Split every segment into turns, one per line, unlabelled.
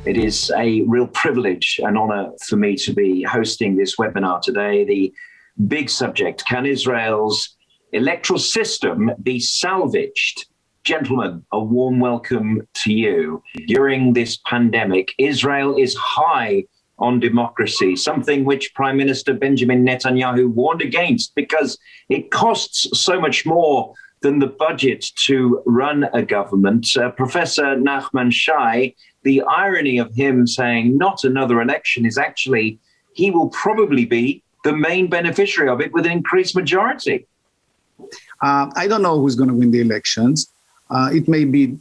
It is a real privilege and honor for me to be hosting this webinar today. The big subject, can Israel's electoral system be salvaged? Gentlemen, a warm welcome to you. During this pandemic, Israel is high on democracy, something which Prime Minister Benjamin Netanyahu warned against because it costs so much more than the budget to run a government. Professor Nachman Shai, the irony of him saying not another election is actually he will probably be the main beneficiary of it with an increased majority.
I don't know who's going to win the elections. It may be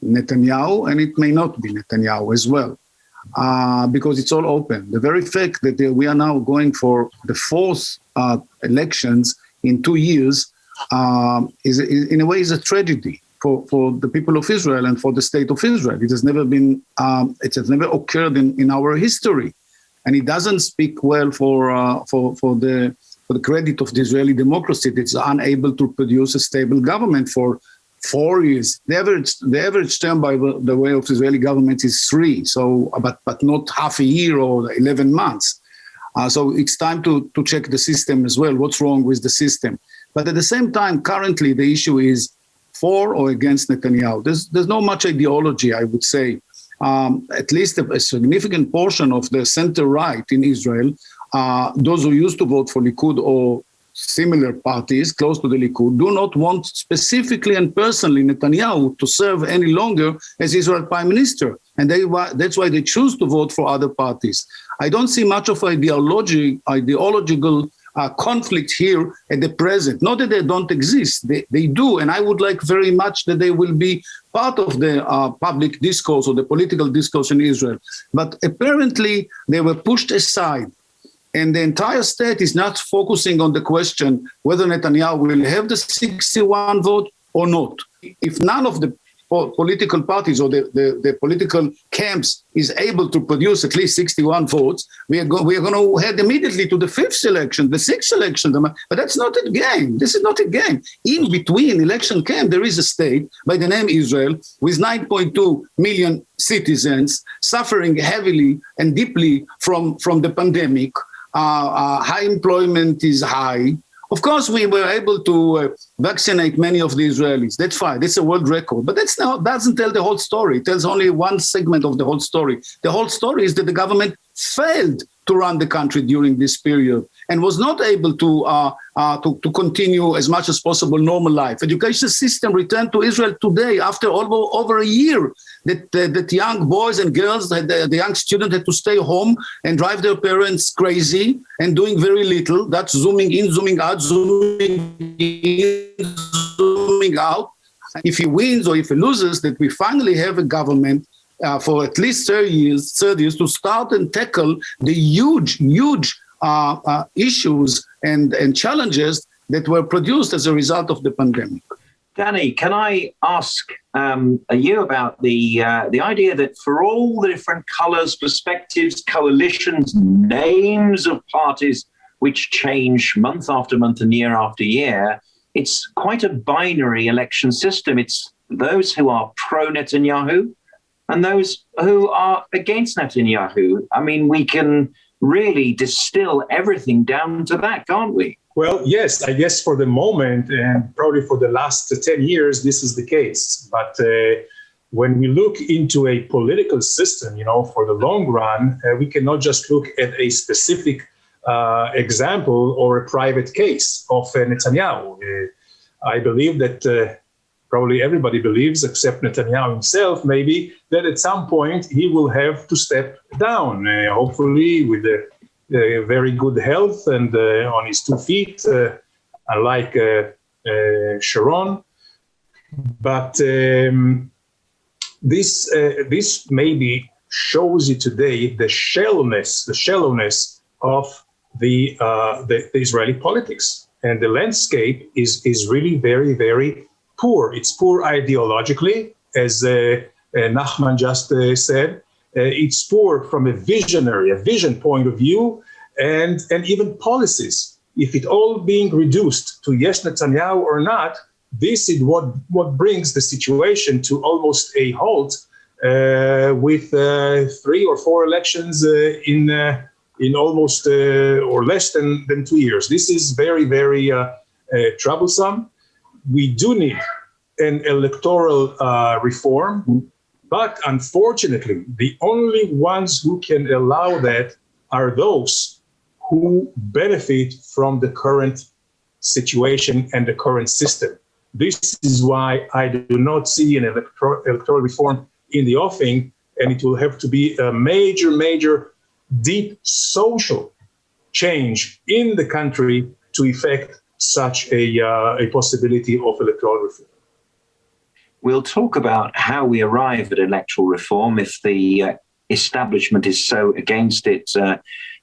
Netanyahu, and it may not be Netanyahu as well, because it's all open. The very fact that we are now going for the fourth elections in 2 years is in a way is a tragedy for the people of Israel and for the state of Israel. It has never been, it has never occurred in our history, and it doesn't speak well for the credit of the Israeli democracy that's unable to produce a stable government for 4 years. The average term by the way of Israeli government is 3, so but not half a year or 11 months. So it's time to check the system as well. What's wrong with the system? But at the same time, currently the issue is for or against Netanyahu. There's not much ideology, I would say. At least a significant portion of the center-right in Israel, those who used to vote for Likud or similar parties close to the Likud, do not want specifically and personally Netanyahu to serve any longer as Israel prime minister. And that's why they choose to vote for other parties. I don't see much of ideological conflict here at the present. Not that they don't exist, they do, and I would like very much that they will be part of the public discourse or the political discourse in Israel. But apparently they were pushed aside, and the entire state is not focusing on the question whether Netanyahu will have the 61 vote or not. If none of the political parties or the political camps is able to produce at least 61 votes, we are going to head immediately to the fifth election, the sixth election. But that's not a game. This is not a game. In between election camp, there is a state by the name Israel with 9.2 million citizens suffering heavily and deeply from the pandemic. High employment is high. Of course, we were able to vaccinate many of the Israelis. That's fine. That's a world record. But that doesn't tell the whole story. It tells only one segment of the whole story. The whole story is that the government failed to run the country during this period and was not able to continue as much as possible normal life. Education system returned to Israel today after over a year that young boys and girls, the young students had to stay home and drive their parents crazy and doing very little. That's zooming in, zooming out, zooming in, zooming out. If he wins or if he loses, that we finally have a government for at least 30 years to start and tackle the huge issues and challenges that were produced as a result of the pandemic.
Jonny, can I ask you about the idea that for all the different colors, perspectives, coalitions, names of parties which change month after month and year after year, it's quite a binary election system. It's those who are pro-Netanyahu and those who are against Netanyahu. I mean, we can really distill everything down to that, can't we?
Well, yes, I guess for the moment and probably for the last 10 years, this is the case. But when we look into a political system, for the long run, we cannot just look at a specific example or a private case of Netanyahu. I believe that probably everybody believes, except Netanyahu himself, maybe, that at some point he will have to step down, hopefully with very good health and on his 2 feet, unlike Sharon. But this maybe shows you today the shallowness of the Israeli politics. And the landscape is really very, very poor. It's poor ideologically, as Nachman just said. It's poor from a vision point of view, and even policies. If it all being reduced to yes, Netanyahu or not, this is what brings the situation to almost a halt with 3 or 4 elections in almost or less than 2 years. This is very, very troublesome. We do need an electoral reform, but unfortunately, the only ones who can allow that are those who benefit from the current situation and the current system. This is why I do not see an electoral reform in the offing, and it will have to be a major, deep social change in the country to effect such a possibility of electoral reform.
We'll talk about how we arrive at electoral reform if the establishment is so against it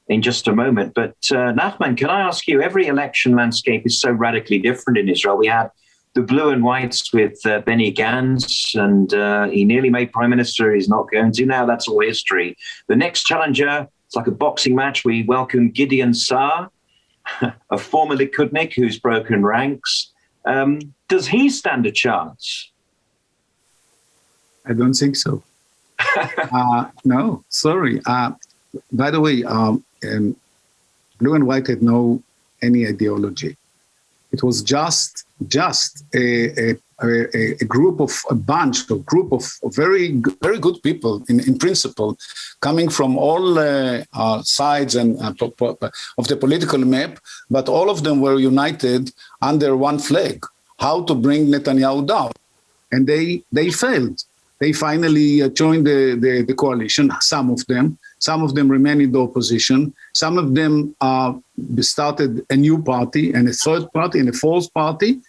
in just a moment. But Nachman, can I ask you, every election landscape is so radically different in Israel. We had the blue and whites with Benny Gantz, and he nearly made prime minister. He's not going to now. That's all history. The next challenger, it's like a boxing match. We welcome Gideon Saar, a former Likudnik who's broken ranks. Does he stand a chance?
I don't think so. No, sorry. By the way, blue and white had no any ideology. It was just a group of very good people in principle, coming from all sides and of the political map, but all of them were united under one flag: how to bring Netanyahu down, and they failed. They finally joined the coalition. Some of them remain in the opposition. Some of them started a new party and a third party and a fourth party.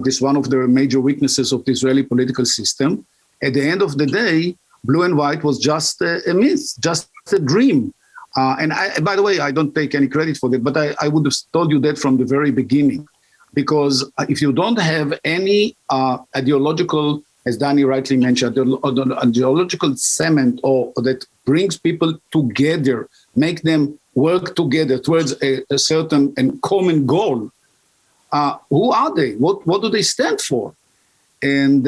This is one of the major weaknesses of the Israeli political system. At the end of the day, blue and white was just a myth, just a dream. And by the way, I don't take any credit for that, but I would have told you that from the very beginning. Because if you don't have any ideological, as Danny rightly mentioned, the ideological cement or that brings people together, make them work together towards a certain and common goal. Who are they? What do they stand for? And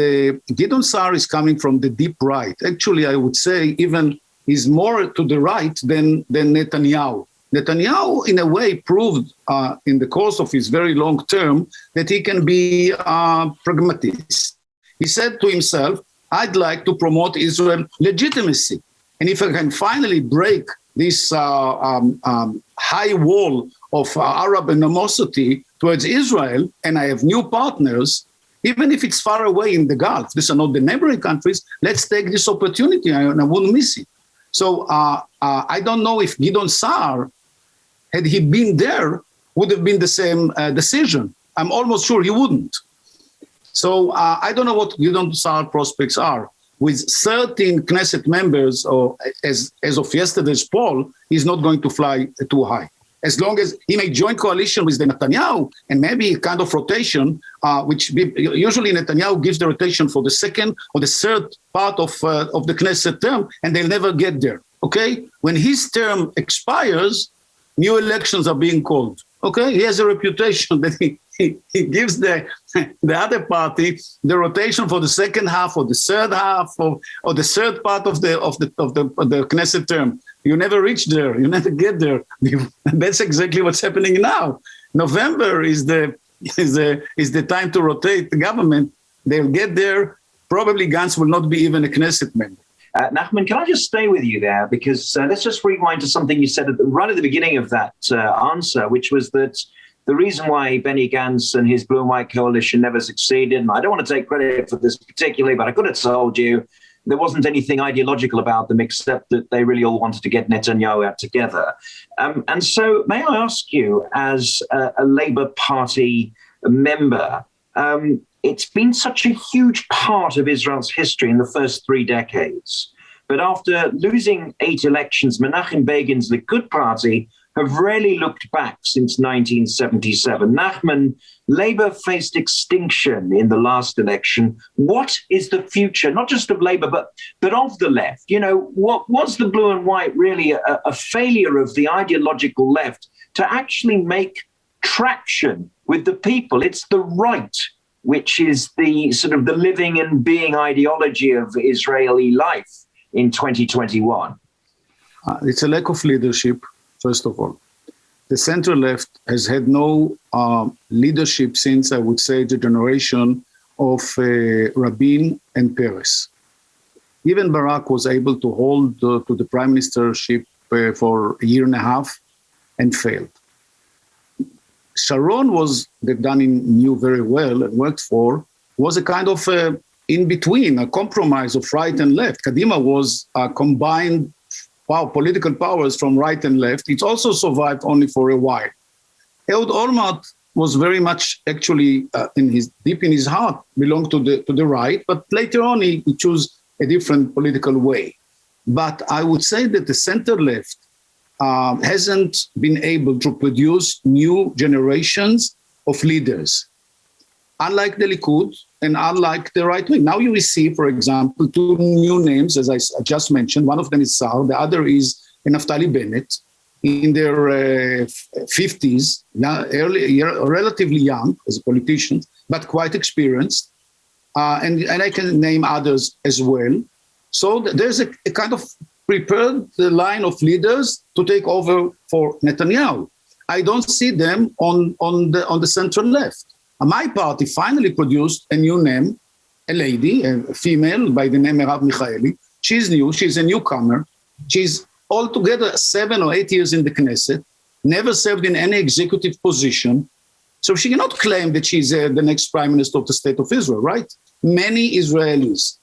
Gideon Saar is coming from the deep right. Actually, I would say even he's more to the right than Netanyahu. Netanyahu, in a way, proved in the course of his very long term that he can be pragmatist. He said to himself, I'd like to promote Israel legitimacy. And if I can finally break this high wall of Arab animosity towards Israel, and I have new partners, even if it's far away in the Gulf, these are not the neighboring countries, let's take this opportunity, and I wouldn't miss it. So I don't know if Gideon Saar, had he been there, would have been the same decision. I'm almost sure he wouldn't. So I don't know what Gideon Saar prospects are. With 13 Knesset members, or as of yesterday's poll, he's not going to fly too high. As long as he may join coalition with the Netanyahu and maybe a kind of rotation, which usually Netanyahu gives the rotation for the second or the third part of the Knesset term, and they'll never get there. Okay, when his term expires, new elections are being called. Okay, he has a reputation that he gives the other party the rotation for the second half or the third half or the third part of the Knesset term. You never reach there. You never get there. That's exactly what's happening now. November is the time to rotate the government. They'll get there. Probably Gantz will not be even a Knesset member.
Nachman, can I just stay with you there? Because let's just rewind to something you said right at the beginning of that answer, which was that the reason why Benny Gantz and his blue and white coalition never succeeded, and I don't want to take credit for this particularly, but I could have told you there wasn't anything ideological about them except that they really all wanted to get Netanyahu out together. And so may I ask you, as a Labour Party member, it's been such a huge part of Israel's history in the first 3 decades. But after losing 8 elections, Menachem Begin's Likud party have rarely looked back since 1977. Nachman, Labour faced extinction in the last election. What is the future, not just of Labour, but of the left? You know, what was the blue and white really a failure of the ideological left to actually make traction with the people? It's the right which is the sort of the living and being ideology of Israeli life in 2021?
It's a lack of leadership, first of all. The center left has had no leadership since, I would say, the generation of Rabin and Peres. Even Barak was able to hold to the prime ministership for a year and a half and failed. Sharon that Danin knew very well and worked for, was a kind of in between, a compromise of right and left. Kadima was a combined political powers from right and left. It also survived only for a while. Ehud Olmert was very much actually deep in his heart belonged to the right, but later on he chose a different political way. But I would say that the center left hasn't been able to produce new generations of leaders, unlike the Likud and unlike the right wing. Now you will see, for example, two new names, as I just mentioned. One of them is Sar, the other is Naftali Bennett, in their 50s, relatively young as politicians, but quite experienced. And I can name others as well. So there's a kind of prepared the line of leaders to take over for Netanyahu. I don't see them on the central left. My party finally produced a new name, a lady, a female by the name Merav Michaeli. She's new, she's a newcomer. She's altogether 7 or 8 years in the Knesset, never served in any executive position. So she cannot claim that she's the next prime minister of the state of Israel, right? Many Israelis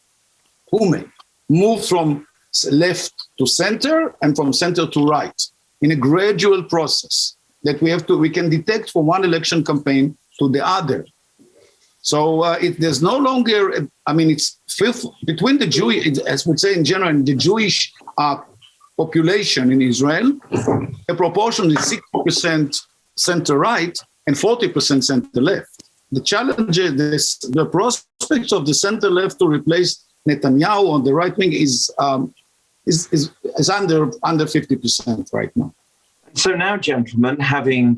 who may move from left to center and from center to right in a gradual process that we can detect from one election campaign to the other. So there's no longer, it's between the Jewish, as we say in general, the Jewish population in Israel, a proportion is 60% center-right and 40% center-left. The challenge is the prospects of the center-left to replace Netanyahu on the right wing is under 50% right now.
So now, gentlemen, having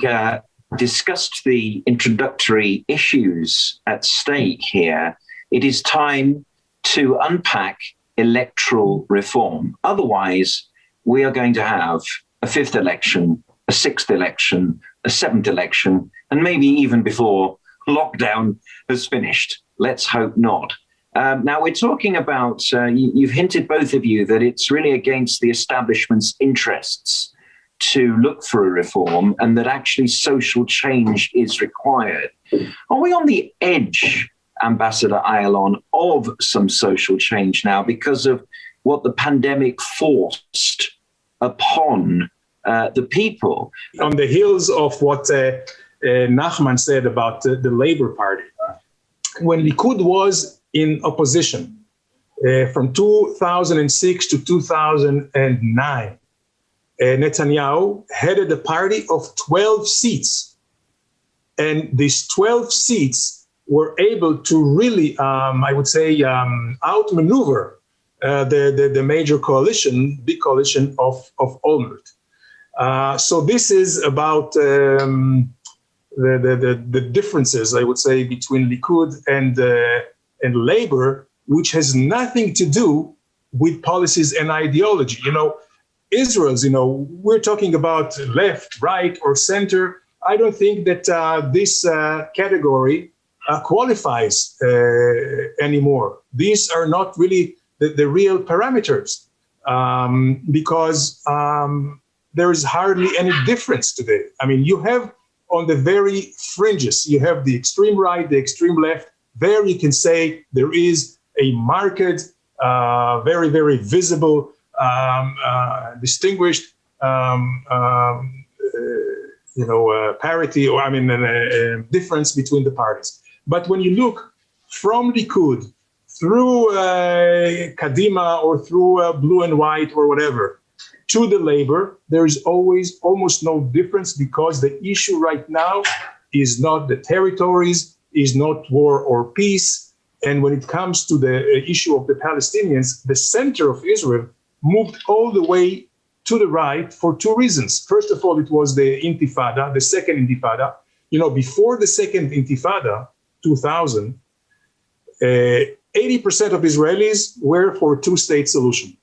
discussed the introductory issues at stake here, it is time to unpack electoral reform. Otherwise, we are going to have a fifth election, a sixth election, a seventh election, and maybe even before lockdown has finished. Let's hope not. Now, we're talking about, you've hinted, both of you, that it's really against the establishment's interests to look for a reform and that actually social change is required. Are we on the edge, Ambassador Ayalon, of some social change now because of what the pandemic forced upon the people?
On the heels of what Nachman said about the Labour Party, when Likud was in opposition from 2006 to 2009, Netanyahu headed a party of 12 seats. And these 12 seats were able to really, outmaneuver the major coalition, big coalition of Olmert. So this is about the differences, I would say, between Likud and Labour, which has nothing to do with policies and ideology. Israel's, we're talking about left, right, or center. I don't think that this category qualifies anymore. These are not really the real parameters because there is hardly any difference today. You have on the very fringes, you have the extreme right, the extreme left. There you can say there is a marked, very, very visible, distinguished, parity, or difference between the parties. But when you look from Likud through Kadima or through blue and white or whatever to the Labour, there is almost no difference because the issue right now is not the territories, is not war or peace. And when it comes to the issue of the Palestinians, the center of Israel moved all the way to the right for two reasons. First of all, it was the Intifada, the second Intifada. Before the second Intifada, 2000, 80% of Israelis were for a two-state solution.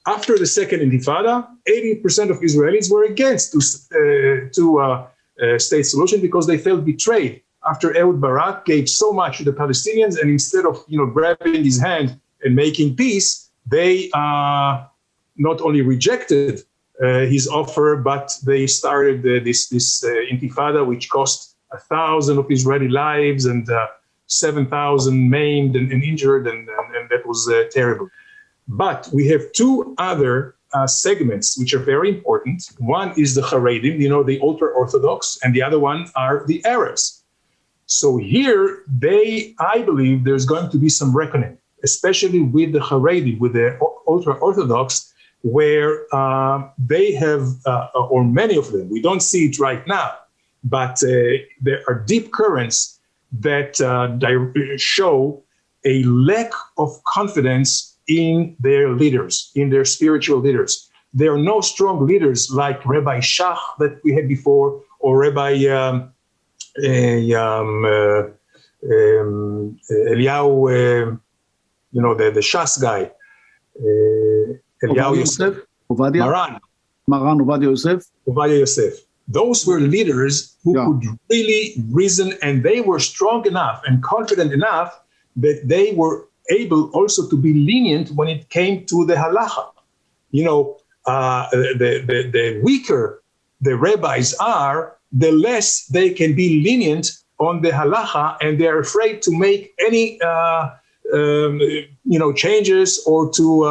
After the second Intifada, 80% of Israelis were against two-state solution because they felt betrayed after Ehud Barak gave so much to the Palestinians, and instead of grabbing his hand and making peace, they not only rejected his offer, but they started this Intifada, which cost 1,000 of Israeli lives and 7,000 maimed and injured, and that was terrible. But we have two other segments which are very important. One is the Haredim, the ultra-Orthodox, and the other one are the Arabs. So here, I believe there's going to be some reckoning, especially with the Haredim, with the ultra-Orthodox, where they have, or many of them, we don't see it right now, but there are deep currents that show a lack of confidence in their leaders, in their spiritual leaders. There are no strong leaders like Rabbi Shach that we had before, or Rabbi Eliyahu, the Shas guy. Eliyahu Yosef. Maran Ovadia Yosef. Ovadia Yosef. Those were leaders who could really reason, and they were strong enough and confident enough that they were able also to be lenient when it came to the halacha. The weaker the rabbis are, the less they can be lenient on the halacha, and they're afraid to make any changes or to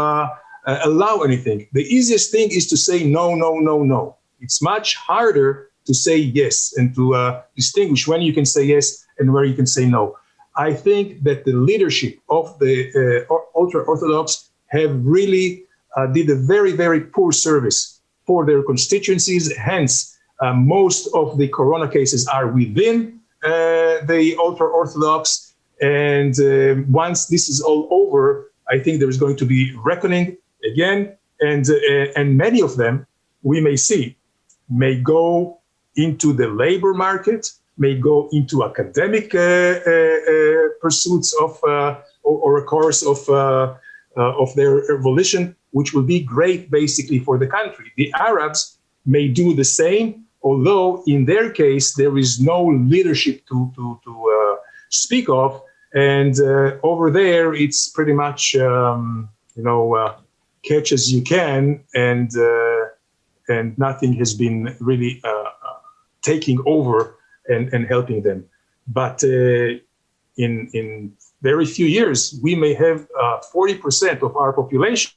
allow anything. The easiest thing is to say no, no, no, no. It's much harder to say yes and to distinguish when you can say yes and where you can say no. I think that the leadership of the ultra-Orthodox have really did a very, very poor service for their constituencies. Hence, most of the corona cases are within the ultra-Orthodox. And once this is all over, I think there is going to be reckoning again. And many of them, we may see, may go into the labor market, may go into academic pursuits of or a course of their volition, which will be great basically for the country. The Arabs may do the same, although in their case there is no leadership to speak of, and over there it's pretty much catch as you can, and nothing has been really taking over and helping them. But in very few years, we may have 40% of our population,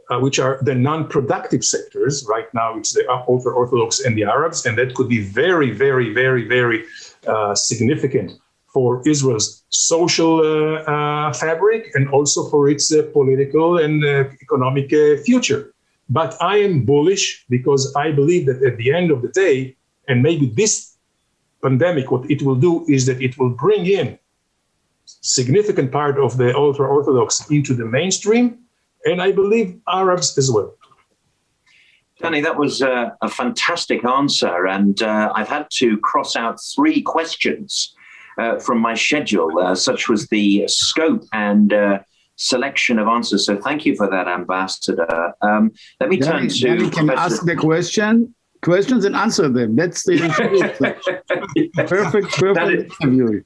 which are the non-productive sectors. Right now, it's the ultra-Orthodox and the Arabs, and that could be very, very, very, very significant for Israel's social fabric and also for its political and economic future. But I am bullish because I believe that at the end of the day, and maybe this pandemic, what it will do is that it will bring in significant part of the ultra-Orthodox into the mainstream, and I believe Arabs as well.
Jonny, that was a fantastic answer, and I've had to cross out 3 questions from my schedule. Such was the scope and selection of answers. So thank you for that, Ambassador. Let me turn to...
Jonny can ask the questions and answer them. That's the perfect interview.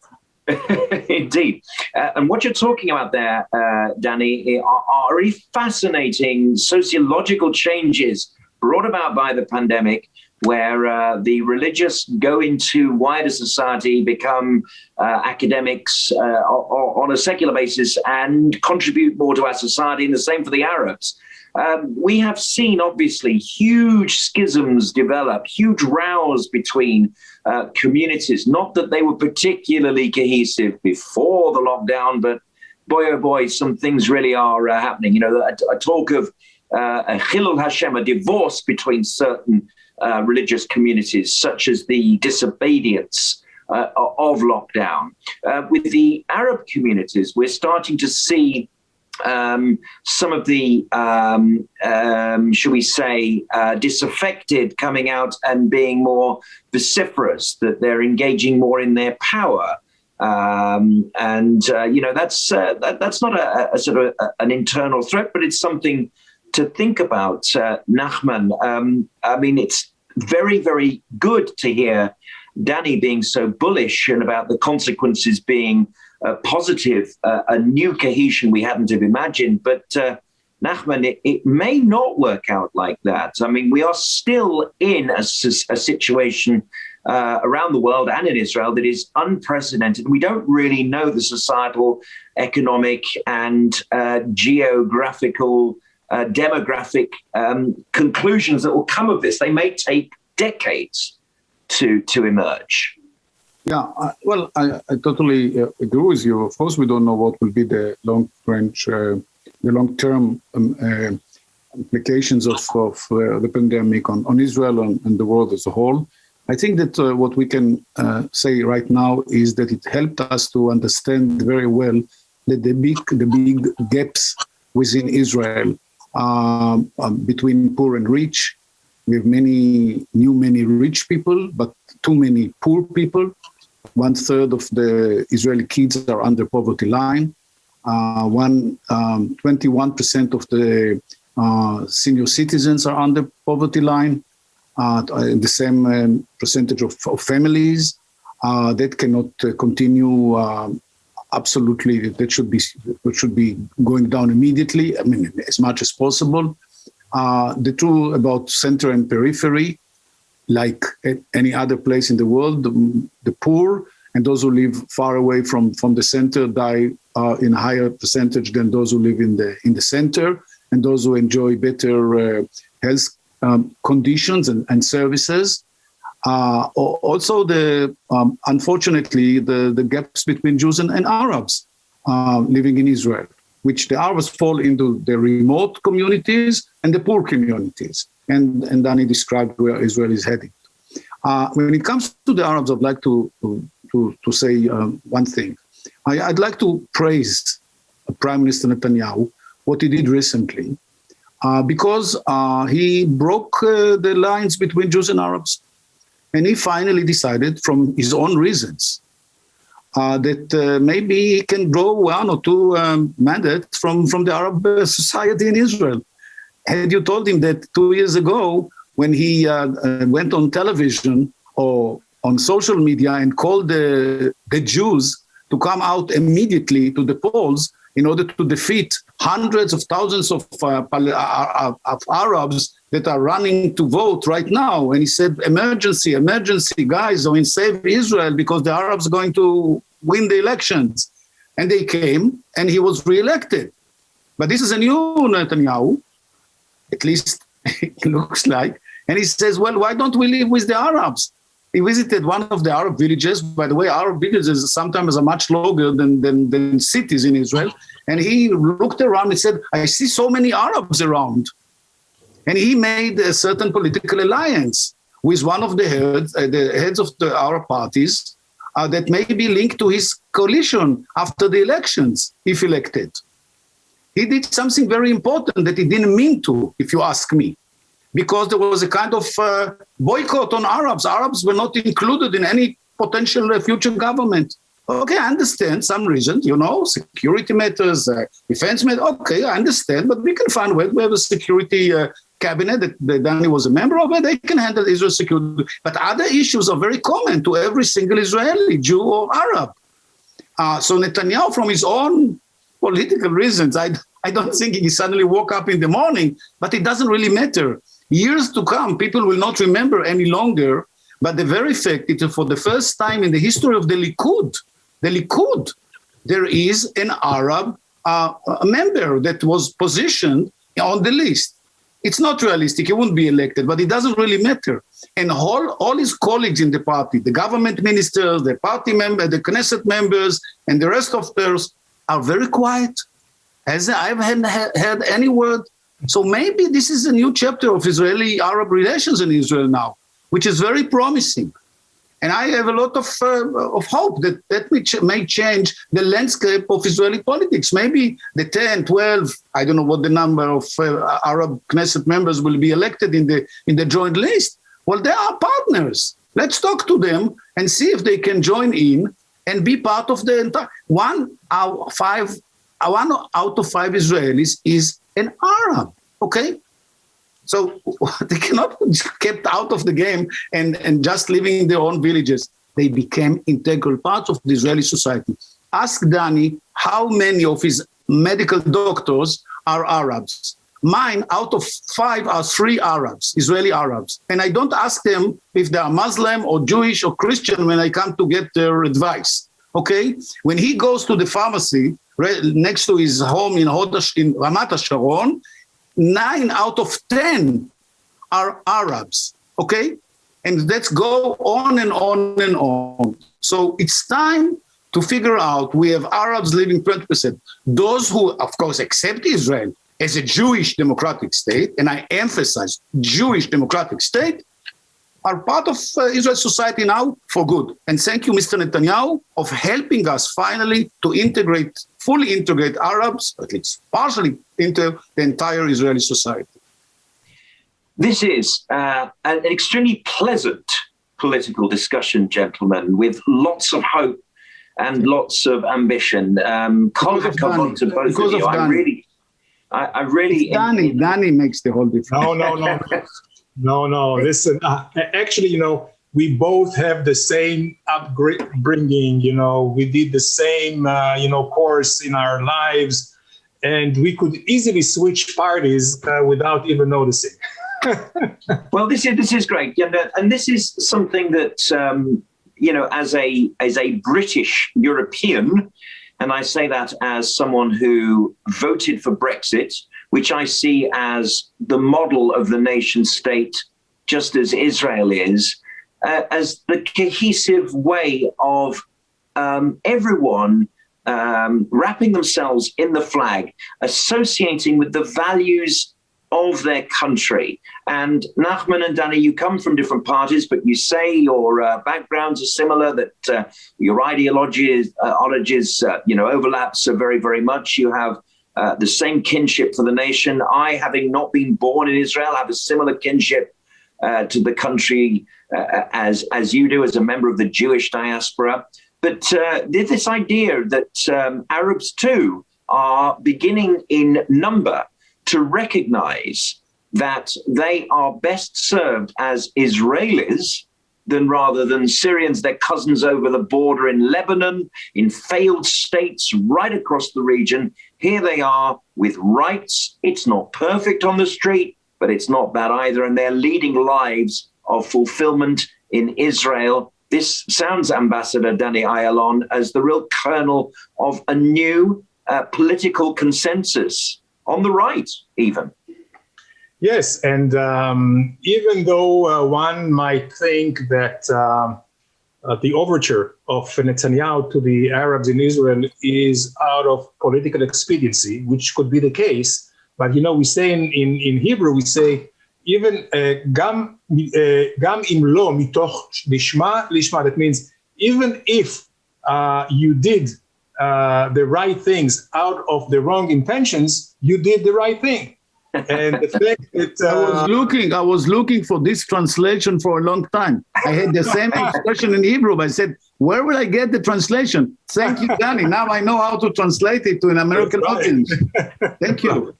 Indeed. And what you're talking about there, Danny, are really fascinating sociological changes brought about by the pandemic, where the religious go into wider society, become academics on a secular basis, and contribute more to our society, and the same for the Arabs. We have seen, obviously, huge schisms develop, huge rows between communities. Not that they were particularly cohesive before the lockdown, but boy, oh boy, some things really are happening. A talk of a Chilul Hashem, a divorce between certain religious communities, such as the disobedience of lockdown. With the Arab communities, we're starting to see some of the, shall we say, disaffected coming out and being more vociferous, that they're engaging more in their power. That's not a sort of an internal threat, but it's something to think about, Nachman. It's very, very good to hear Danny being so bullish and about the consequences being positive, a new cohesion we hadn't have imagined. But Nachman, it may not work out like that. We are still in a situation around the world and in Israel that is unprecedented. We don't really know the societal, economic, and geographical, demographic conclusions that will come of this. They may take decades to emerge.
Yeah, I totally agree with you. Of course, we don't know what will be the long-term implications of the pandemic on Israel and the world as a whole. I think that what we can say right now is that it helped us to understand very well that the big gaps within Israel between poor and rich. We have many rich people, but too many poor people. 1/3 of the Israeli kids are under poverty line. 21% of the senior citizens are under poverty line. The same percentage of families that cannot continue. Absolutely, that should be going down immediately. As much as possible. The truth about center and periphery, like any other place in the world, the poor and those who live far away from the center die in a higher percentage than those who live in the center, and those who enjoy better health conditions and services. Also, unfortunately, the gaps between Jews and Arabs living in Israel, which the Arabs fall into the remote communities and the poor communities. And Danny described where Israel is heading. When it comes to the Arabs, I'd like to say one thing. I'd like to praise Prime Minister Netanyahu, what he did recently, because he broke the lines between Jews and Arabs. And he finally decided, from his own reasons, that maybe he can draw 1 or 2 mandates from the Arab society in Israel. Had you told him that 2 years ago, when he went on television or on social media and called the Jews to come out immediately to the polls in order to defeat hundreds of thousands of Arabs that are running to vote right now. And he said, emergency, guys, save Israel because the Arabs are going to win the elections. And they came and he was reelected. But this is a new Netanyahu, at least it looks like. And he says, well, why don't we live with the Arabs? He visited one of the Arab villages. By the way, Arab villages sometimes are much longer than cities in Israel. And he looked around and said, I see so many Arabs around. And he made a certain political alliance with one of the heads of the Arab parties that may be linked to his coalition after the elections, if elected. He did something very important that he didn't mean to, if you ask me, because there was a kind of boycott on Arabs. Arabs were not included in any potential future government. Okay, I understand some reasons, security matters, defense matters. Okay, I understand, but we can find a way. We have a security cabinet that Danny was a member of, and they can handle Israel security. But other issues are very common to every single Israeli, Jew or Arab. So Netanyahu, from his own political reasons, I don't think he suddenly woke up in the morning, but it doesn't really matter. Years to come, people will not remember any longer, but the very fact that for the first time in the history of the Likud, there is an Arab member that was positioned on the list. It's not realistic. He won't be elected, but it doesn't really matter. And all his colleagues in the party, the government ministers, the party members, the Knesset members, and the rest of theirs are very quiet. As I haven't heard any word. So maybe this is a new chapter of Israeli-Arab relations in Israel now, which is very promising. And I have a lot of hope that may change the landscape of Israeli politics. Maybe the 10, 12, I don't know what the number of Arab Knesset members will be elected in the joint list. Well, they are partners. Let's talk to them and see if they can join in and be part of the entire. One out of five Israelis is an Arab. Okay, so they cannot be kept out of the game and just living in their own villages. They became integral parts of the Israeli society. Ask Danny how many of his medical doctors are Arabs. Mine, out of 5, are 3 Arabs, Israeli Arabs. And I don't ask them if they are Muslim or Jewish or Christian when I come to get their advice, okay? When he goes to the pharmacy next to his home in Ramat HaSharon, 9 out of 10 are Arabs, okay? And let's go on and on and on. So it's time to figure out, we have Arabs living 20%. Those who, of course, accept Israel as a Jewish democratic state, and I emphasize Jewish democratic state, are part of Israel's society now for good. And thank you, Mr. Netanyahu, of helping us finally to fully integrate Arabs, at least partially, into the entire Israeli society.
This is an extremely pleasant political discussion, gentlemen, with lots of hope and lots of ambition. Kol hakavod to both of you. I really.
Danny makes the whole difference.
No. Listen, actually, we both have the same upbringing. We did the same, course in our lives, and we could easily switch parties without even noticing.
Well, this is great, and this is something that as a British European. And I say that as someone who voted for Brexit, which I see as the model of the nation state, just as Israel is, as the cohesive way of everyone wrapping themselves in the flag, associating with the values of their country. And Nachman and Danny, you come from different parties, but you say your backgrounds are similar, that your ideologies overlaps very, very much. You have the same kinship for the nation. I, having not been born in Israel, have a similar kinship to the country as you do as a member of the Jewish diaspora. But this idea that Arabs too are beginning in number to recognize that they are best served as Israelis rather than Syrians, their cousins over the border in Lebanon, in failed states right across the region. Here they are with rights. It's not perfect on the street, but it's not bad either. And they're leading lives of fulfillment in Israel. This sounds, Ambassador Danny Ayalon, as the real kernel of a new political consensus on the right, even.
Yes, and even though one might think that the overture of Netanyahu to the Arabs in Israel is out of political expediency, which could be the case, but we say in Hebrew, we say, even gam im lo mitoch lishma lishma, that means even if you did the right things out of the wrong intentions, you did the right thing. And the fact that
I was looking for this translation for a long time. I had the same expression in Hebrew, but I said, where will I get the translation? Thank you, Danny. Now I know how to translate it to an American audience. Thank you.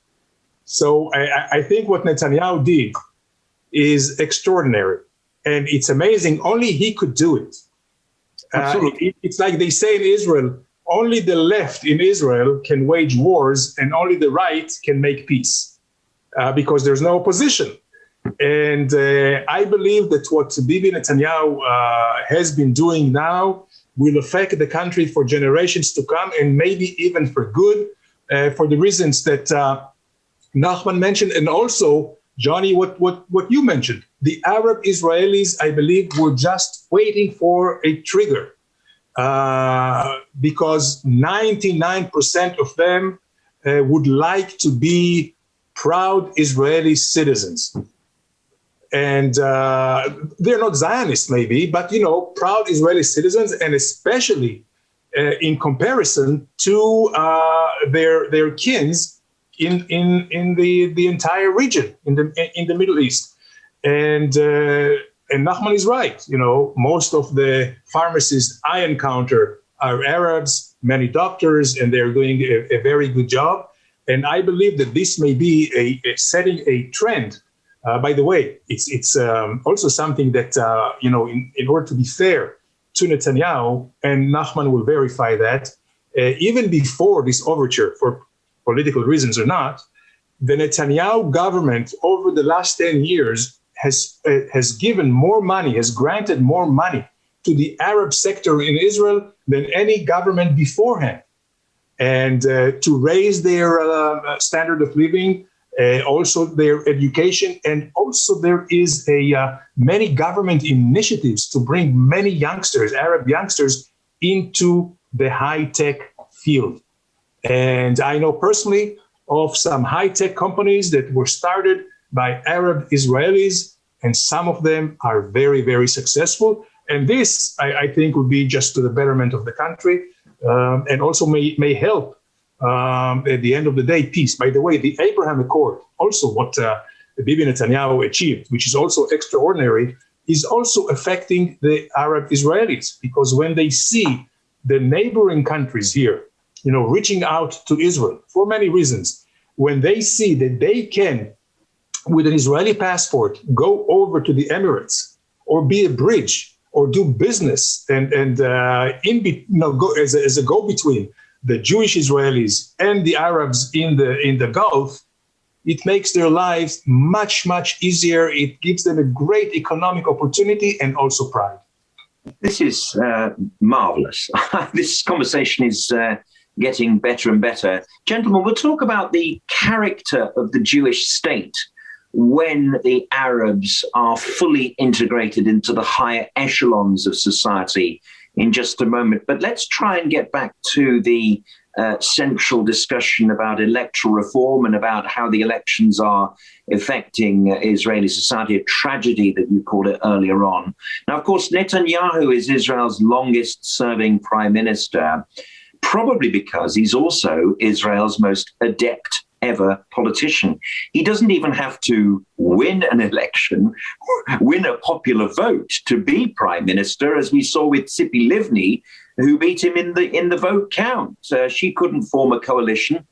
So I think what Netanyahu did is extraordinary, and it's amazing. Only he could do it. It's like they say in Israel, only the left in Israel can wage wars, and only the right can make peace. Because there's no opposition. And I believe that what Bibi Netanyahu has been doing now will affect the country for generations to come, and maybe even for good, for the reasons that Nachman mentioned, and also, Jonny, what you mentioned. The Arab Israelis, I believe, were just waiting for a trigger, because 99% of them would like to be proud Israeli citizens. And they're not Zionists, maybe, but, proud Israeli citizens, and especially in comparison to their kins in the entire region, in the Middle East. And Nachman is right. Most of the pharmacists I encounter are Arabs, many doctors, and they're doing a very good job. And I believe that this may be setting a trend. By the way, it's also something that, in order to be fair to Netanyahu, and Nachman will verify that, even before this overture, for political reasons or not, the Netanyahu government over the last 10 years has given more money, has granted more money to the Arab sector in Israel than any government beforehand. And to raise their standard of living, also their education, and also there is many government initiatives to bring many youngsters, Arab youngsters, into the high-tech field. And I know personally of some high-tech companies that were started by Arab Israelis, and some of them are very, very successful. And this, I think, would be just to the betterment of the country, and also may help, at the end of the day, peace. By the way, the Abraham Accord, also what Bibi Netanyahu achieved, which is also extraordinary, is also affecting the Arab Israelis, because when they see the neighboring countries here, reaching out to Israel for many reasons, when they see that they can, with an Israeli passport, go over to the Emirates or be a bridge or do business and go as a go-between the Jewish Israelis and the Arabs in the Gulf, it makes their lives much, much easier. It gives them a great economic opportunity and also pride.
This is marvelous. This conversation is getting better and better. Gentlemen, we'll talk about the character of the Jewish state when the Arabs are fully integrated into the higher echelons of society in just a moment. But let's try and get back to the central discussion about electoral reform and about how the elections are affecting Israeli society, a tragedy that you called it earlier on. Now, of course, Netanyahu is Israel's longest-serving prime minister, probably because he's also Israel's most adept ever politician. He doesn't even have to win an election, win a popular vote to be prime minister, as we saw with Tzipi Livni, who beat him in the vote count. She couldn't form a coalition.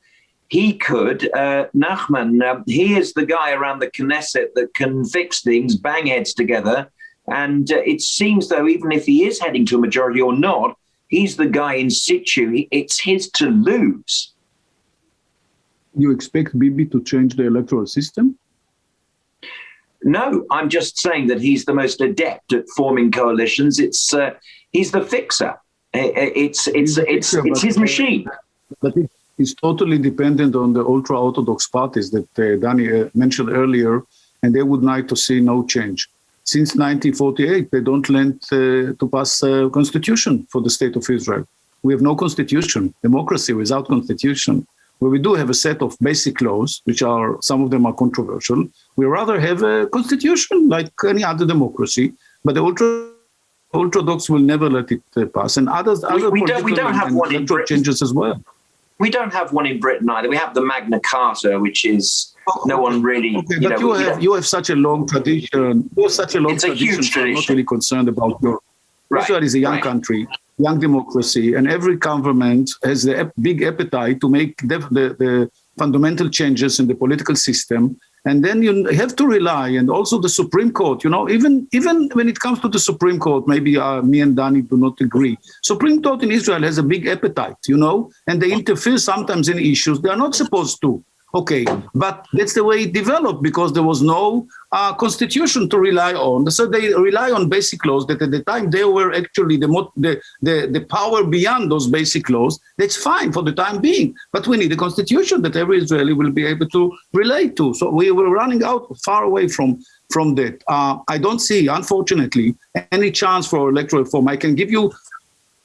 He could. Nachman, he is the guy around the Knesset that can fix things, bang heads together. And it seems, though, even if he is heading to a majority or not, he's the guy in situ. It's his to lose.
You expect Bibi to change the electoral system?
No, I'm just saying that he's the most adept at forming coalitions. He's the fixer. It's his machine.
But it's totally dependent on the ultra-Orthodox parties that Danny mentioned earlier, and they would like to see no change. Since 1948, they don't lend to pass a constitution for the state of Israel. We have no constitution, democracy without constitution. Where we do have a set of basic laws, which are, some of them are controversial. We rather have a constitution like any other democracy, but the Orthodox will never let it pass. And we don't have one in Britain. Changes as well.
We don't have one in Britain either. We have the Magna Carta, which is no one really.
Okay, but you have such a long tradition. You have such a long tradition.
It's a huge tradition.
I'm not really concerned about your. Right, Israel is a young country, young democracy, and every government has the big appetite to make the fundamental changes in the political system. And then you have to rely, and also the Supreme Court, even when it comes to the Supreme Court, maybe me and Danny do not agree. Supreme Court in Israel has a big appetite, and they interfere sometimes in issues they are not supposed to. Okay, but that's the way it developed because there was no constitution to rely on. So they rely on basic laws that at the time they were actually the power beyond those basic laws. That's fine for the time being, but we need a constitution that every Israeli will be able to relate to. So we were running out far away from that. I don't see, unfortunately, any chance for electoral reform. I can give you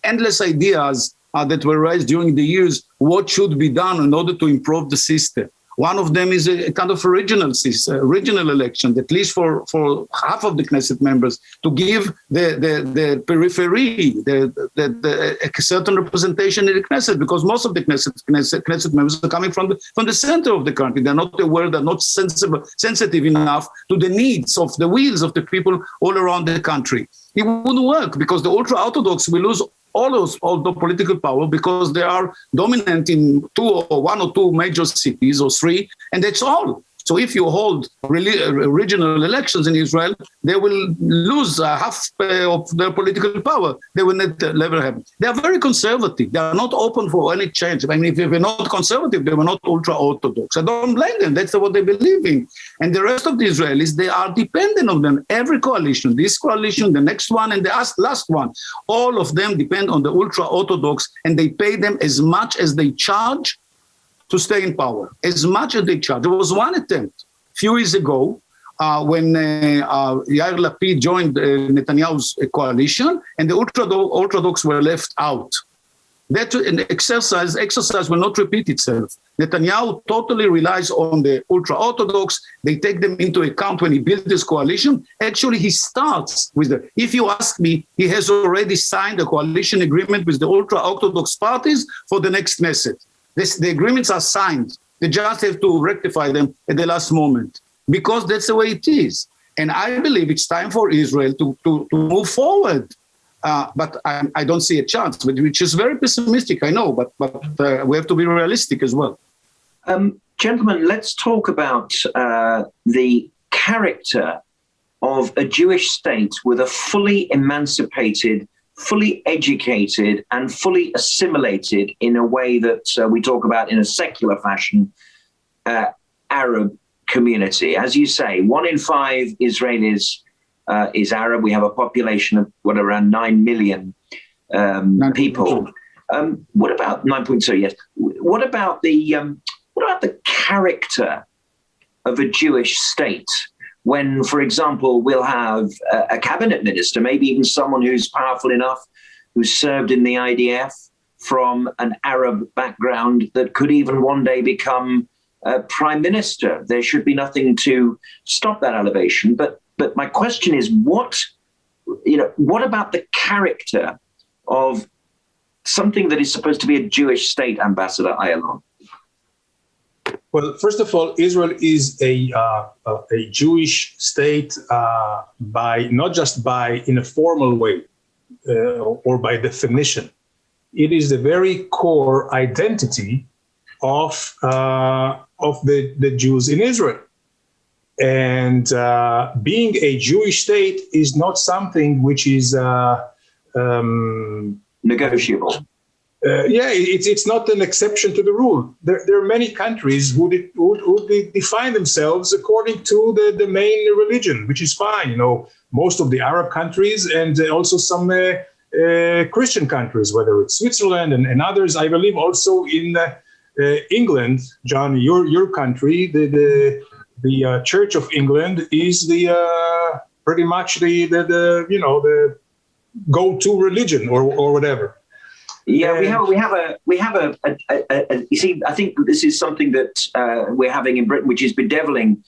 endless ideas that were raised during the years, what should be done in order to improve the system. One of them is a kind of regional election, at least for half of the Knesset members, to give the periphery a certain representation in the Knesset, because most of the Knesset members are coming from the center of the country. They're not aware, they're not sensitive enough to the needs of the wills of the people all around the country. It wouldn't work because the ultra-Orthodox will lose all the political power because they are dominant in one or two major cities or three, and that's all. So if you hold regional elections in Israel, they will lose half of their political power. They will never have. They are very conservative. They are not open for any change. I mean, if they're not conservative, they were not ultra-Orthodox. I don't blame them. That's what they believe in. And the rest of the Israelis, they are dependent on them. Every coalition, this coalition, the next one, and the last one, all of them depend on the ultra-Orthodox, and they pay them as much as they charge to stay in power, as much as they charge. There was one attempt a few years ago when Yair Lapid joined Netanyahu's coalition, and the Orthodox were left out. That exercise will not repeat itself. Netanyahu totally relies on the ultra-Orthodox. They take them into account when he built this coalition. Actually, he starts with if you ask me, he has already signed a coalition agreement with the ultra-Orthodox parties for the next Knesset. The agreements are signed. They just have to rectify them at the last moment because that's the way it is. And I believe it's time for Israel to move forward. But I don't see a chance, which is very pessimistic, I know, but we have to be realistic as well.
Gentlemen, let's talk about the character of a Jewish state with a fully emancipated, fully educated and fully assimilated in a way that we talk about in a secular fashion, Arab community. As you say, 1 in 5 Israelis is Arab. We have a population of around 9 million people. What about 9.2? Yes. What about the character of a Jewish state? When, for example, we'll have a cabinet minister, maybe even someone who's powerful enough, who served in the IDF from an Arab background that could even one day become prime minister. There should be nothing to stop that elevation. But my question is, what about the character of something that is supposed to be a Jewish state, Ambassador Ayalon?
Well, first of all, Israel is a Jewish state not just in a formal way or by definition. It is the very core identity of the Jews in Israel. And being a Jewish state is not something which is
negotiable.
It's not an exception to the rule. There are many countries who define themselves according to the main religion, which is fine. You know, most of the Arab countries and also some Christian countries, whether it's Switzerland and others. I believe also in England, Jonny, your country, the Church of England is pretty much the go-to religion or whatever.
Yeah, we have a you see, I think this is something that we're having in Britain, which is bedeviling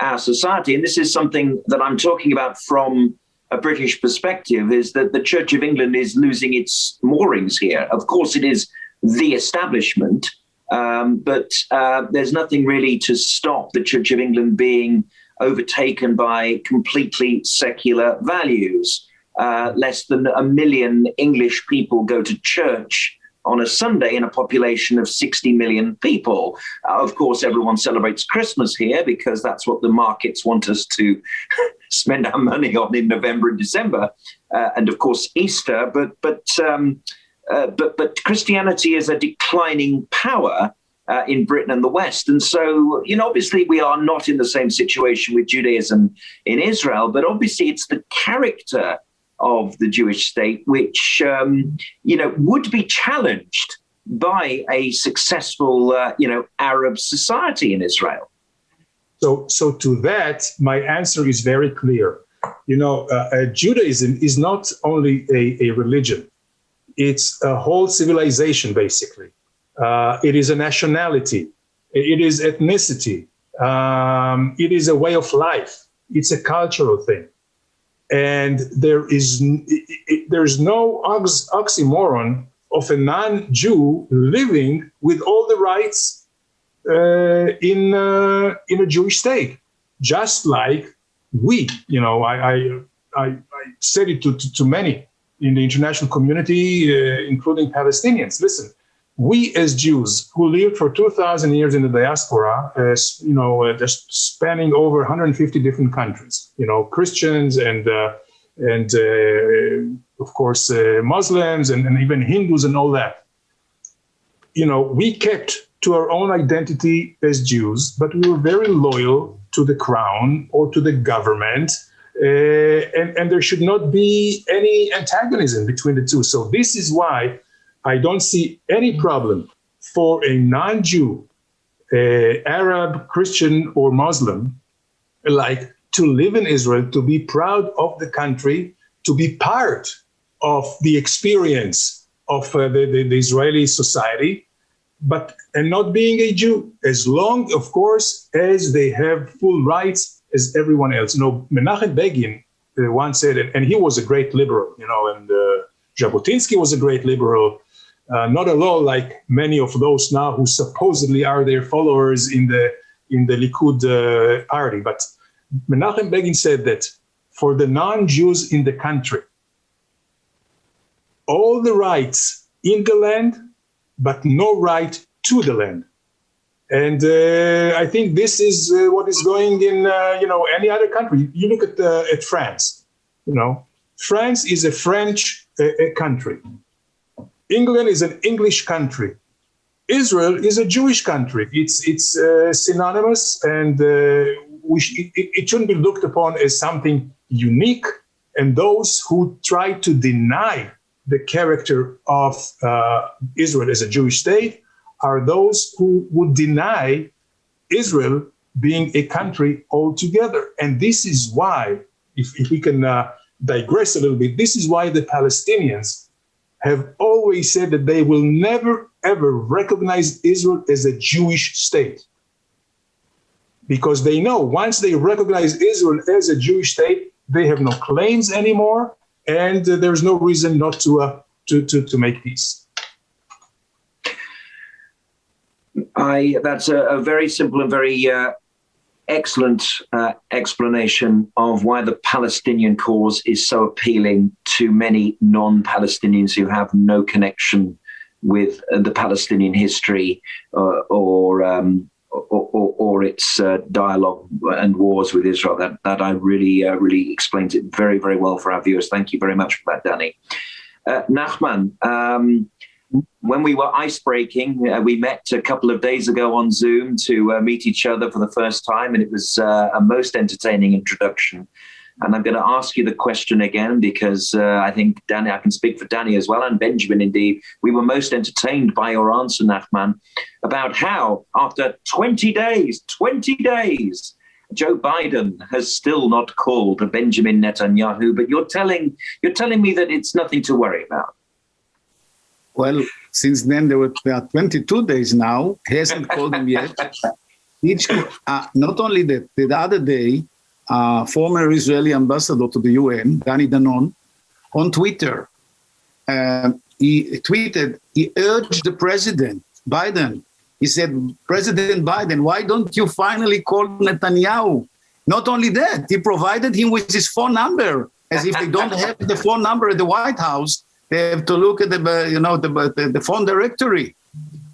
our society. And this is something that I'm talking about from a British perspective, is that the Church of England is losing its moorings here. Of course, it is the establishment, but there's nothing really to stop the Church of England being overtaken by completely secular values. Less than 1 million English people go to church on a Sunday in a population of 60 million people. Of course, everyone celebrates Christmas here because that's what the markets want us to spend our money on in November and December, and of course Easter. But Christianity is a declining power in Britain and the West. And so, obviously we are not in the same situation with Judaism in Israel, but obviously it's the character of the Jewish state, which, would be challenged by a successful, Arab society in Israel.
So to that, my answer is very clear. Judaism is not only a religion. It's a whole civilization, basically. It is a nationality. It is ethnicity. It is a way of life. It's a cultural thing. And there's no oxymoron of a non-Jew living with all the rights in a Jewish state, just like we. I said it to many. in the international community, including Palestinians. Listen, we as Jews who lived for 2,000 years in the diaspora, just spanning over 150 different countries, Christians and of course, Muslims and even Hindus and all that. We kept to our own identity as Jews, but we were very loyal to the crown or to the government. And there should not be any antagonism between the two. So this is why I don't see any problem for a non-Jew, Arab, Christian, or Muslim, to live in Israel, to be proud of the country, to be part of the experience of the Israeli society, and not being a Jew, as long, of course, as they have full rights as everyone else. Menachem Begin once said, and he was a great liberal, and Jabotinsky was a great liberal, not at all like many of those now who supposedly are their followers in the Likud party. But Menachem Begin said that for the non-Jews in the country, all the rights in the land, but no right to the land. And I think this is what is going in, any other country. You look at France. France is a French country. England is an English country. Israel is a Jewish country. It's synonymous, and it shouldn't be looked upon as something unique. And those who try to deny the character of Israel as a Jewish state are those who would deny Israel being a country altogether. And this is why, if we can digress a little bit, this is why the Palestinians have always said that they will never, ever recognize Israel as a Jewish state. Because they know once they recognize Israel as a Jewish state, they have no claims anymore, and there's no reason not to make peace.
That's a very simple and very excellent explanation of why the Palestinian cause is so appealing to many non-Palestinians who have no connection with the Palestinian history or its dialogue and wars with Israel. That I really explains it very, very well for our viewers. Thank you very much for that, Danny. Nachman, when we were ice-breaking, we met a couple of days ago on Zoom to meet each other for the first time, and it was a most entertaining introduction. And I'm going to ask you the question again because I think, Danny, I can speak for Danny as well, and Benjamin indeed. We were most entertained by your answer, Nachman, about how after 20 days, Joe Biden has still not called Benjamin Netanyahu, but you're telling me that it's nothing to worry about.
Well, since then there are 22 days now. He hasn't called him yet. Not only that, the other day, former Israeli ambassador to the UN, Danny Danon, on Twitter, he tweeted, he urged the President Biden. He said, President Biden, why don't you finally call Netanyahu? Not only that, he provided him with his phone number, as if they don't have the phone number at the White House. They have to look at the phone directory.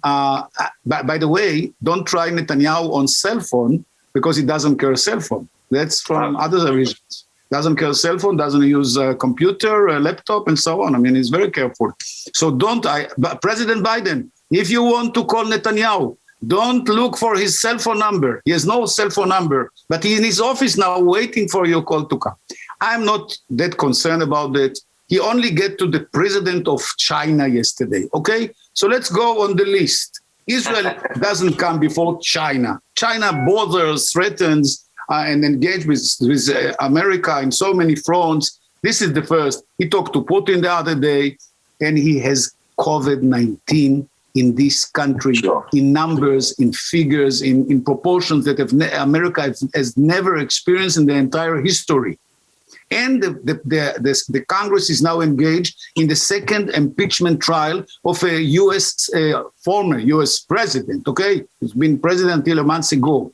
By the way, don't try Netanyahu on cell phone because he doesn't carry a cell phone. That's from other reasons. Doesn't carry a cell phone, doesn't use a computer, a laptop, and so on. I mean, he's very careful. So President Biden, if you want to call Netanyahu, don't look for his cell phone number. He has no cell phone number, but he's in his office now waiting for your call to come. I'm not that concerned about that. He only get to the president of China yesterday, okay? So let's go on the list. Israel doesn't come before China. China borders, threatens, and engage with America in so many fronts. This is the first. He talked to Putin the other day, and he has COVID-19 in this country, in numbers, in figures, in proportions that America has never experienced in the entire history. And the Congress is now engaged in the second impeachment trial of a former U.S. president, okay? He's been president until a month ago.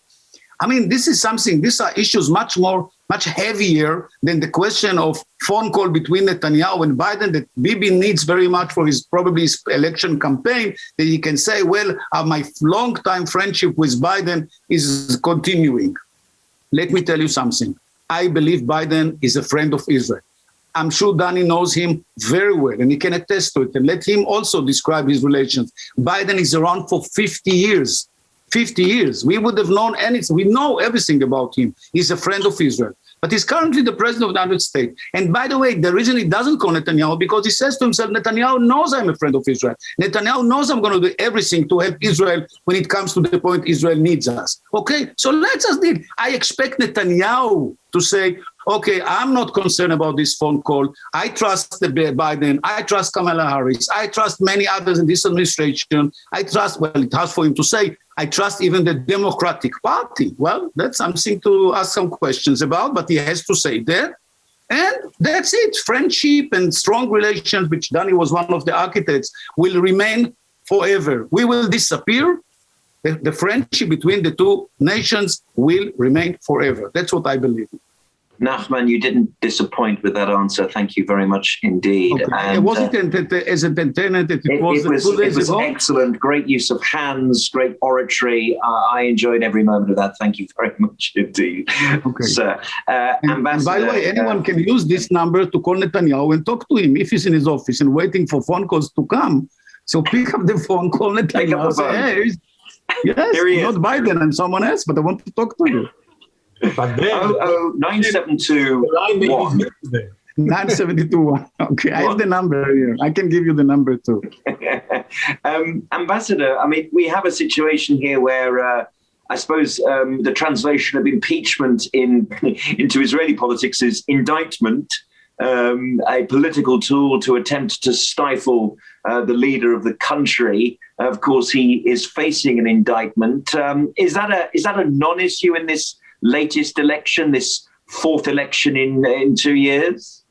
I mean, these are issues much heavier than the question of phone call between Netanyahu and Biden that Bibi needs very much for his election campaign, that he can say, well, my long-time friendship with Biden is continuing. Let me tell you something. I believe Biden is a friend of Israel. I'm sure Danny knows him very well, and he can attest to it. And let him also describe his relations. Biden is around for 50 years. 50 years. We would have known anything. We know everything about him. He's a friend of Israel. But he's currently the president of the United States. And by the way, the reason he doesn't call Netanyahu, because he says to himself, Netanyahu knows I'm a friend of Israel. Netanyahu knows I'm going to do everything to help Israel when it comes to the point Israel needs us. Okay, so let's just deal. I expect Netanyahu to say, okay, I'm not concerned about this phone call. I trust Biden. I trust Kamala Harris. I trust many others in this administration. I trust, well, it's hard for him to say, I trust even the Democratic Party. Well, that's something to ask some questions about, but he has to say that. And that's it. Friendship and strong relations, which Danny was one of the architects, will remain forever. We will disappear. The friendship between the two nations will remain forever. That's what I believe.
Nachman, you didn't disappoint with that answer. Thank you very much indeed.
Okay.
And,
was it as an antenna that it was 2 days ago?
Excellent. Great use of hands, great oratory. I enjoyed every moment of that. Thank you very much indeed.
Okay.
Sir.
And by the way, anyone can use this number to call Netanyahu and talk to him if he's in his office and waiting for phone calls to come. So pick up the phone, call Netanyahu, say, hey, yes, not Biden and someone else, but I want to talk to you.
But then
972
972. Okay, I have the number here. I can give you the number too.
Ambassador, I mean, we have a situation here where I suppose the translation of impeachment into Israeli politics is indictment, a political tool to attempt to stifle the leader of the country. Of course, he is facing an indictment. Is that a non-issue in this latest election, this fourth election in 2 years?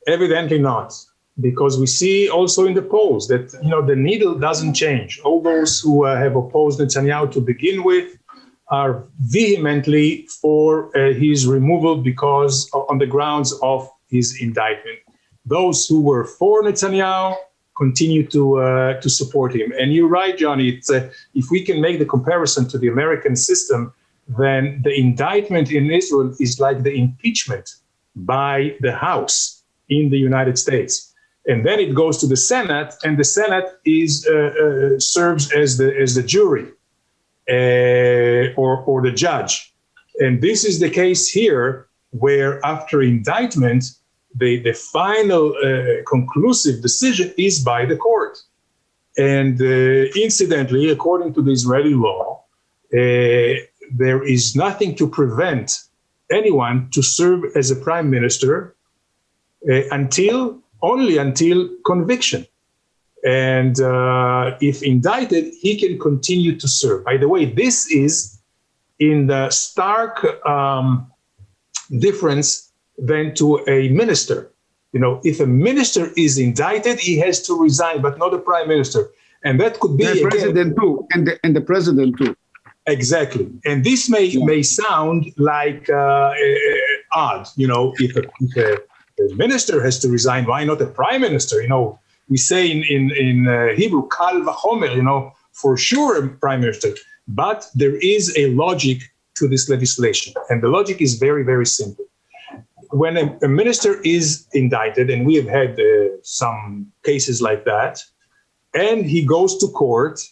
Evidently not, because we see also in the polls that the needle doesn't change. All those who have opposed Netanyahu to begin with are vehemently for his removal because on the grounds of his indictment. Those who were for Netanyahu continue to support him. And you're right, Jonny. If we can make the comparison to the American system, then the indictment in Israel is like the impeachment by the House in the United States. And then it goes to the Senate, and the Senate serves as the jury or the judge. And this is the case here, where after indictment, the final conclusive decision is by the court. And incidentally, according to the Israeli law, there is nothing to prevent anyone to serve as a prime minister only until conviction. And if indicted, he can continue to serve. By the way, this is in the stark difference than to a minister. If a minister is indicted, he has to resign, but not a prime minister. And that could be
the president too, and the president too.
Exactly. And this may sound like odd, if a minister has to resign, why not a prime minister? We say in Hebrew, kal vachomer, for sure a prime minister. But there is a logic to this legislation. And the logic is very, very simple. When a minister is indicted, and we have had some cases like that, and he goes to court,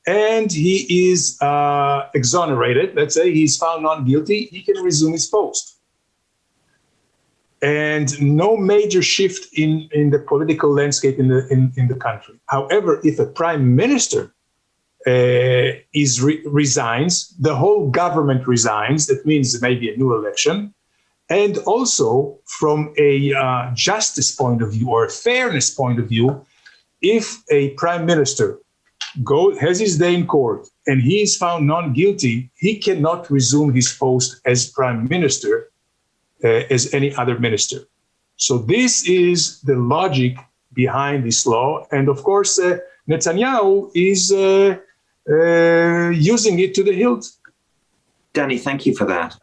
and he is exonerated, let's say he's found not guilty, he can resume his post. And no major shift in the political landscape in the country. However, if a prime minister resigns, the whole government resigns, that means maybe a new election. And also from a justice point of view or a fairness point of view, if a prime minister has his day in court and he is found not guilty, he cannot resume his post as prime minister as any other minister. So this is the logic behind this law. And of course, Netanyahu is using it to the hilt.
Danny, thank you for that.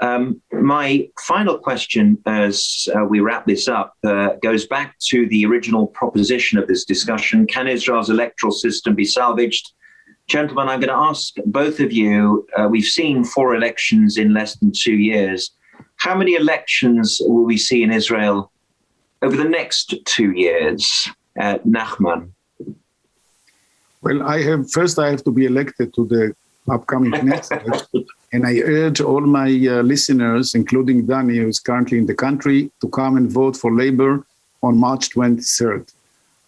My final question as we wrap this up goes back to the original proposition of this discussion. Can Israel's electoral system be salvaged? Gentlemen, I'm going to ask both of you, we've seen 4 elections in less than 2 years. How many elections will we see in Israel over the next 2 years? Nachman.
Well, I have to be elected to the upcoming Knesset, and I urge all my listeners, including Danny, who is currently in the country, to come and vote for Labor on March 23rd.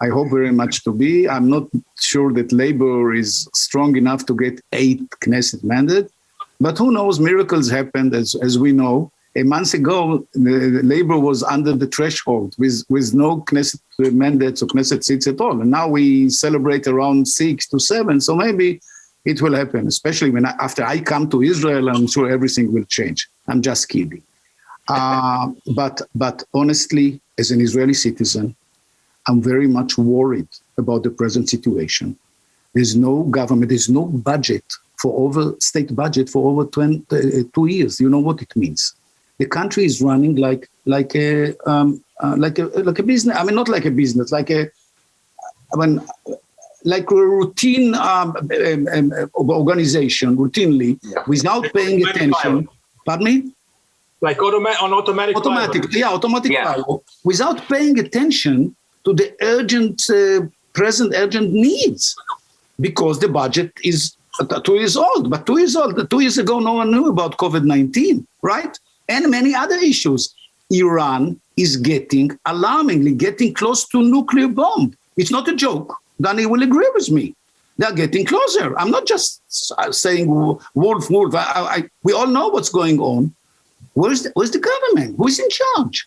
I hope very much to be. I'm not sure that Labor is strong enough to get 8 Knesset mandates, but who knows, miracles happened, as we know. A month ago, the Labor was under the threshold with no Knesset mandates or Knesset seats at all. And now we celebrate around 6 to 7. So maybe it will happen, especially after I come to Israel. I'm sure everything will change. I'm just kidding. But honestly, as an Israeli citizen, I'm very much worried about the present situation. There's no government, there's no budget state budget for over 2 years. You know what it means. The country is running like a business. I mean, not like a business, like a routine organization, routinely, without paying attention. Pardon me?
Like automatic.
Automatic pilot, without paying attention to the present urgent needs, because the budget is 2 years old. But 2 years ago, no one knew about COVID-19, right? And many other issues. Iran is alarmingly getting close to nuclear bomb. It's not a joke. Danny will agree with me. They're getting closer. I'm not just saying wolf. We all know what's going on. Where's the government? Who's in charge?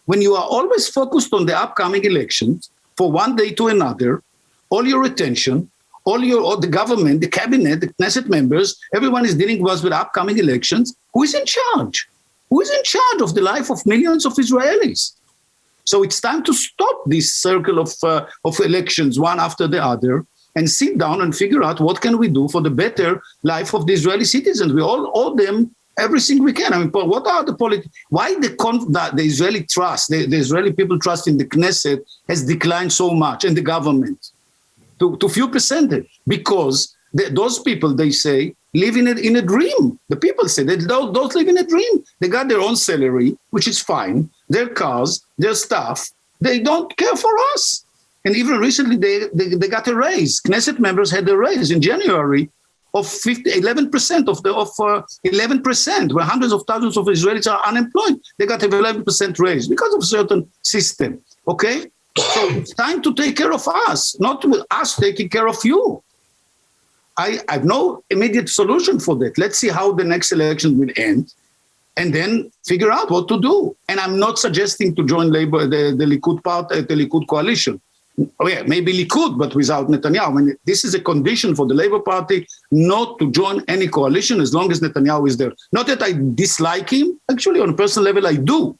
When you are always focused on the upcoming elections, for one day to another, all your attention, all the government, the cabinet, the Knesset members, everyone is dealing with upcoming elections. Who is in charge? Who is in charge of the life of millions of Israelis? So it's time to stop this circle of elections, one after the other, and sit down and figure out what can we do for the better life of the Israeli citizens. We all owe them everything we can. I mean, what are why the Israeli trust, the Israeli people trust in the Knesset has declined so much, and the government to few percentage? Because those people, they say, live in a dream. The people say they don't live in a dream. They got their own salary, which is fine, their cars, their stuff. They don't care for us. And even recently, they got a raise. Knesset members had a raise in January of 11% of 11%, where hundreds of thousands of Israelis are unemployed. They got an 11% raise because of a certain system. Okay, so it's time to take care of us, not with us taking care of you. I have no immediate solution for that. Let's see how the next election will end, and then figure out what to do. And I'm not suggesting to join Labor, the Likud party, the Likud coalition. Oh yeah, maybe Likud, but without Netanyahu. I mean, this is a condition for the Labor Party not to join any coalition as long as Netanyahu is there. Not that I dislike him. Actually, on a personal level, I do.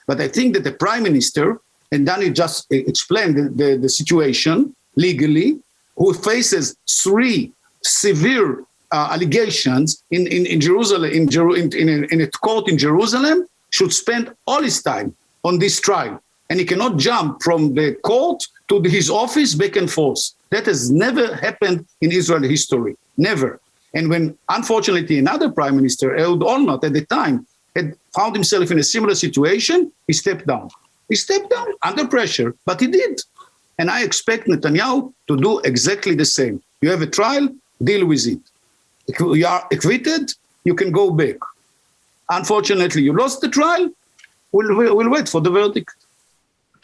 But I think that the Prime Minister, and Danny just explained the situation legally, who faces 3 severe allegations in Jerusalem, in a court in Jerusalem, should spend all his time on this trial. And he cannot jump from the court to his office back and forth. That has never happened in Israel history. Never. And when, unfortunately, another prime minister, Ehud Olmert, at the time, had found himself in a similar situation, he stepped down. He stepped down under pressure, but he did. And I expect Netanyahu to do exactly the same. You have a trial, deal with it. If you are acquitted, you can go back. Unfortunately, you lost the trial, we'll wait for the verdict.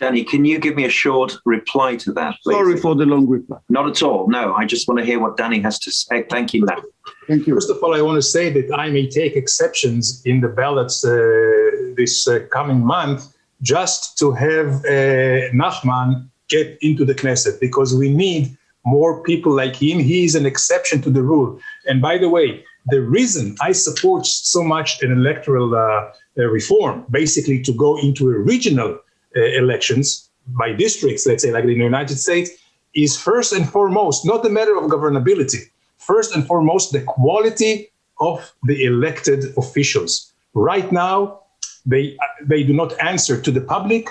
Danny, can you give me a short reply to that, please?
Sorry for the long reply.
Not at all. No, I just want to hear what Danny has to say. Thank you, Matt.
Thank you.
First of all, I want to say that I may take exceptions in the ballots this coming month just to have Nachman get into the Knesset, because we need more people like him. He is an exception to the rule. And by the way, the reason I support so much an electoral reform, basically to go into a regional elections by districts, let's say like in the United States, is first and foremost not a matter of governability. First and foremost, the quality of the elected officials. Right now, they do not answer to the public.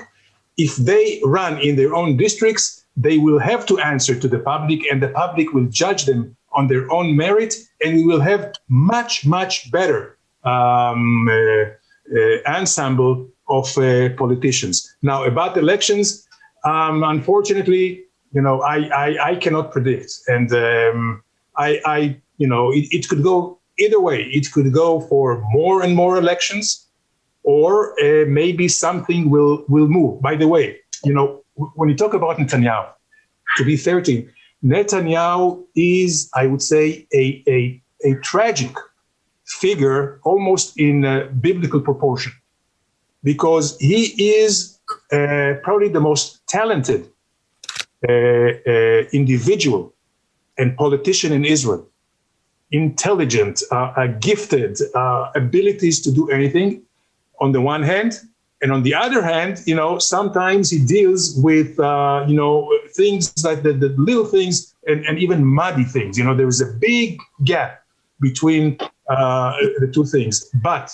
If they run in their own districts, they will have to answer to the public, and the public will judge them on their own merit, and we will have much, much better ensemble of politicians. Now, about elections, unfortunately, I cannot predict, and it could go either way. It could go for more and more elections, or maybe something will move. By the way, when you talk about Netanyahu, to be 13, Netanyahu is, I would say, a tragic figure, almost in biblical proportion, because he is probably the most talented individual and politician in Israel. Intelligent, gifted, abilities to do anything on the one hand, and on the other hand, sometimes he deals with, things like the little things and even muddy things. There is a big gap between the two things. But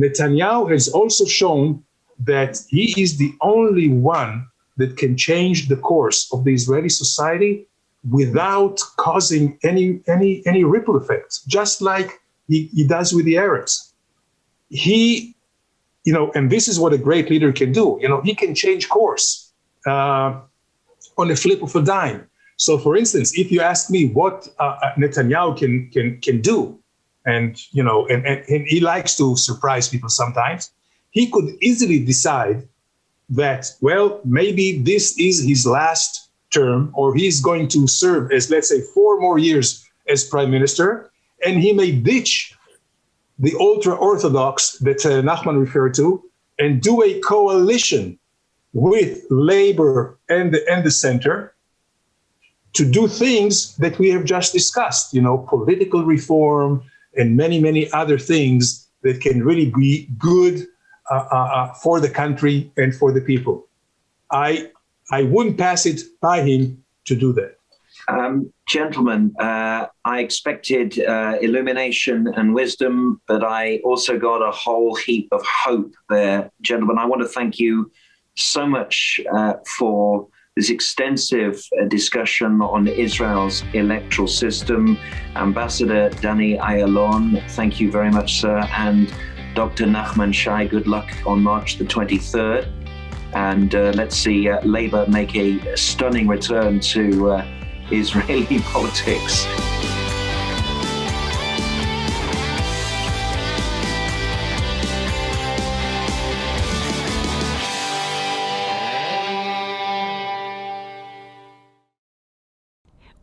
Netanyahu has also shown that he is the only one that can change the course of the Israeli society without causing any ripple effects, just like he does with the Arabs. He, and this is what a great leader can do. He can change course on a flip of a dime. So, for instance, if you ask me what Netanyahu can do, and he likes to surprise people sometimes, he could easily decide that, well, maybe this is his last term, or he's going to serve as, let's say, 4 more years as prime minister, and he may ditch the ultra-Orthodox that Nachman referred to and do a coalition with Labor and the center to do things that we have just discussed, political reform and many, many other things that can really be good for the country and for the people. I wouldn't pass it by him to do that.
Gentlemen, I expected illumination and wisdom, but I also got a whole heap of hope there. Gentlemen, I want to thank you so much for this extensive discussion on Israel's electoral system. Ambassador Jonny Ayalon, thank you very much, sir. And Dr. Nachman Shai, good luck on March the 23rd. And let's see Labour make a stunning return to Israeli politics.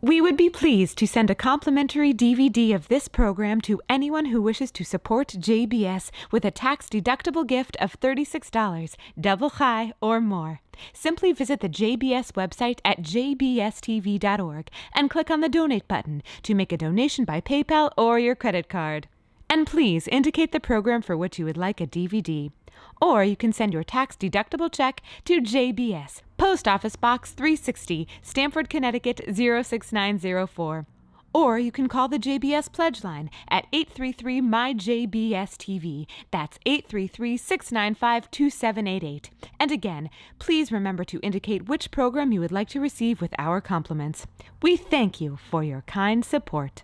We would be pleased to send a complimentary DVD of this program to anyone who wishes to support JBS with a tax-deductible gift of $36, double Chai or more. Simply visit the JBS website at jbstv.org and click on the Donate button to make a donation by PayPal or your credit card. And please indicate the program for which you would like a DVD. Or you can send your tax-deductible check to JBS, Post Office Box 360, Stamford, Connecticut 06904. Or you can call the JBS Pledge Line at 833-MY-JBS-TV. That's 833-695-2788. And again, please remember to indicate which program you would like to receive with our compliments. We thank you for your kind support.